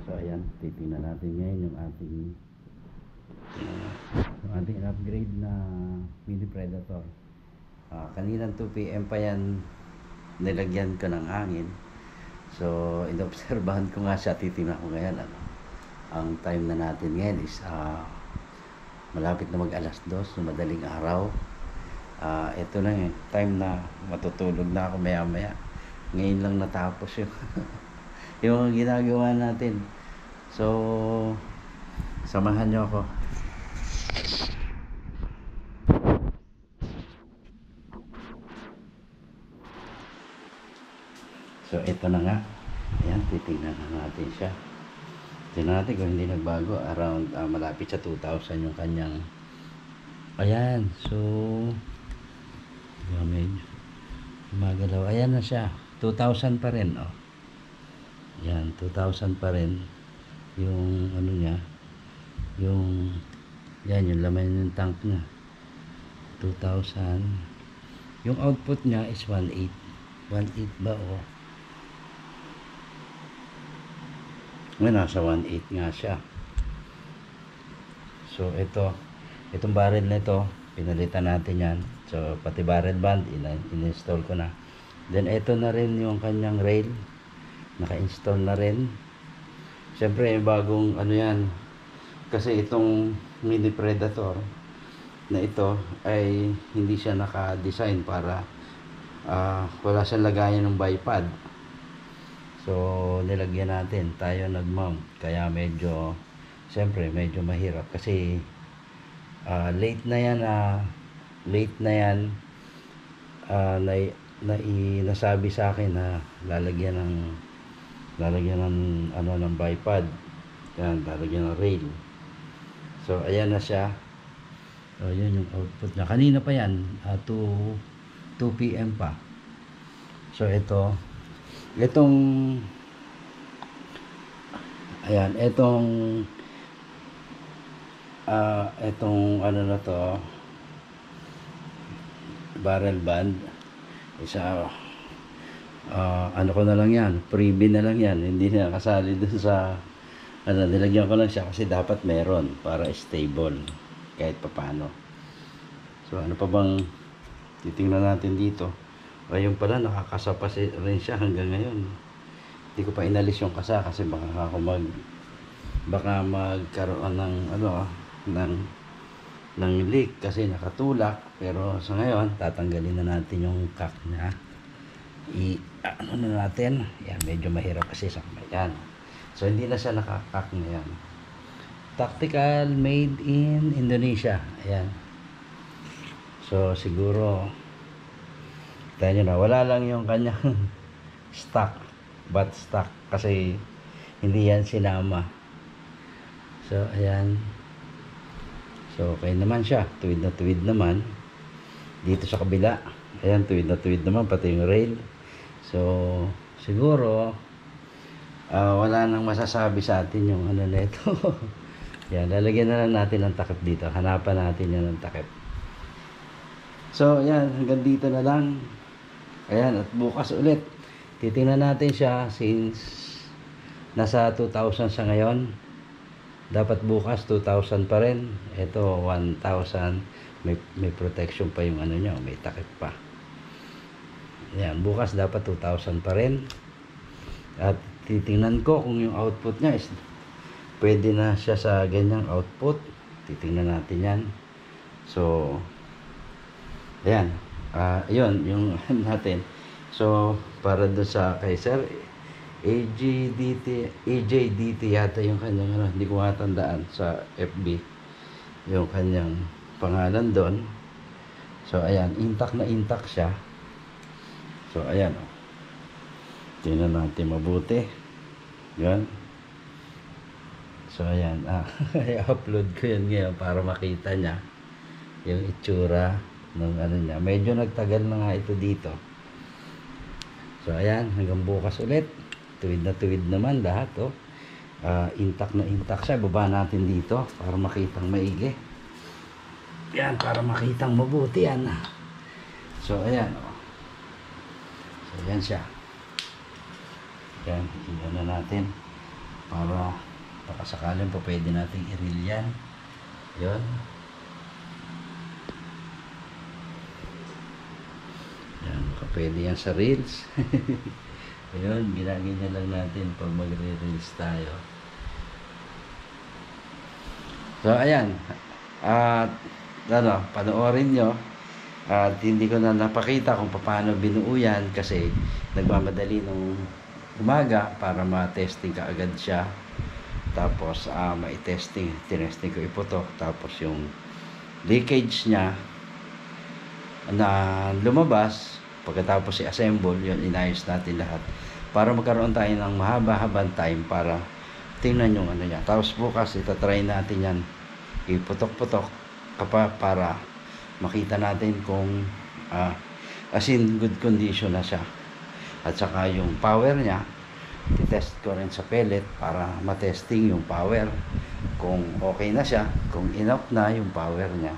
So ayan, titingnan natin ngayon yung ating upgrade na Mini Predator. Kaninang 2 PM pa yan nilagyan ko ng hangin. So inobserbahan ko nga siya, titingnan ko ngayon ang time na natin ngayon is malapit na mag alas 2 ng madaling araw. Ito na yung time na matutulog na ako maya maya. Ngayon lang natapos yung yung ginagawa natin. So samahan nyo ako. So ito na nga. Ayan, titingnan na natin siya. Tingnan natin kung hindi nagbago. Around malapit sa 2,000 yung kanyang. Ayan, so medyo magalaw. Ayan na siya, 2,000 pa rin. Ayan, 2,000 pa rin yung ano niya, yung yan, yung laman ng tank niya, 2,000. Yung output niya is 1.8 ba nasa 1.8 nga siya. So itong barrel na ito, pinalitan natin yan. So pati barrel band in-install ko na. Then ito na rin yung kanyang rail, naka-install na rin. Siyempre bagong ano yan, kasi itong Mini Predator na ito ay hindi siya naka-design para wala siyang lagayan ng bipod. So nilagyan natin, tayo nag-mount, kaya medyo siyempre medyo mahirap kasi late na yan nasabi sa akin na lalagyan ng ano ng bipod, yan, lalagyan ng rail. So ayan na siya. So yun yung output niya, kanina pa yan, 2 PM pa. So itong ayan, itong ano na to, barrel band, isa ano ko na lang yan, freebie na lang yan, hindi na kasali dun sa ano, nilagyan ko lang siya kasi dapat meron para stable kahit papano. So ano pa bang titingnan natin dito? Ayun pala, nakakasa pa rin siya hanggang ngayon. Hindi ko pa inalis yung kasa kasi baka magkaroon ng ano, ng leak kasi nakatulak. Pero sa ngayon tatanggalin na natin yung cock niya. Ano na natin, yan, medyo mahirap kasi sa yan. So hindi na siya nakakak na yan. Tactical, made in Indonesia. Ayan. So siguro tayo na, wala lang yung kanyang stock, butt stock kasi hindi yan sinama. So ayan. So okay naman siya, tuwid na tuwid naman. Dito sa kabila, ayan, tuwid na tuwid naman, pati yung rail. So siguro wala nang masasabi sa atin yung ano nito. Yan, lalagyan na lang natin ng takip dito. Hanapan natin yan ng takip. So ayan, hanggang dito na lang. Ayan, at bukas ulit titingnan natin siya since nasa 2,000 sa ngayon. Dapat bukas 2,000 pa rin. Ito 1,000. May protection pa yung ano nyo, may takip pa. Ayan, bukas dapat 2,000 pa rin. At titingnan ko kung yung output niya is pwede na siya sa ganyang output. Titingnan natin yan. So ayan, yun yung natin. So para doon sa kay Sir AJDT yata yung kanyang ano, hindi ko matandaan sa FB yung kanyang pangalan doon. So ayan, intact na intact siya. So ayan, tingnan natin mabuti. Yan. So ayan, i-upload ko yun ngayon para makita niya yung itsura ng ano niya. Medyo nagtagal na nga ito dito. So ayan, hanggang bukas ulit. Tuwid na tuwid naman lahat, intact na intact siya. Baba natin dito para makitang maigi. Yan, para makitang mabuti yan. So ayan, So ayan siya. Yan, tingnan na natin. para baka sakaling po pwede nating i-reel yan. Yun. Yan, baka pwede yan sa reels. Ayun, ginaganya lang natin pag magre-reels tayo. So ayan, at panoorin nyo. At hindi ko na napakita kung paano binuo yan kasi nagmamadali nung umaga para ma-testing ka agad siya. Tapos ma-testing, tinesting ko iputok. Tapos yung leakage niya na lumabas, pagkatapos i-assemble, yun, inayos natin lahat para magkaroon tayo ng mahaba-habang time para tingnan yung ano niya. Tapos bukas itatry natin yan iputok-putok para makita natin kung as in good condition na siya. At saka yung power niya i-test ko rin sa pellet para matesting yung power kung okay na siya, kung enough na yung power niya.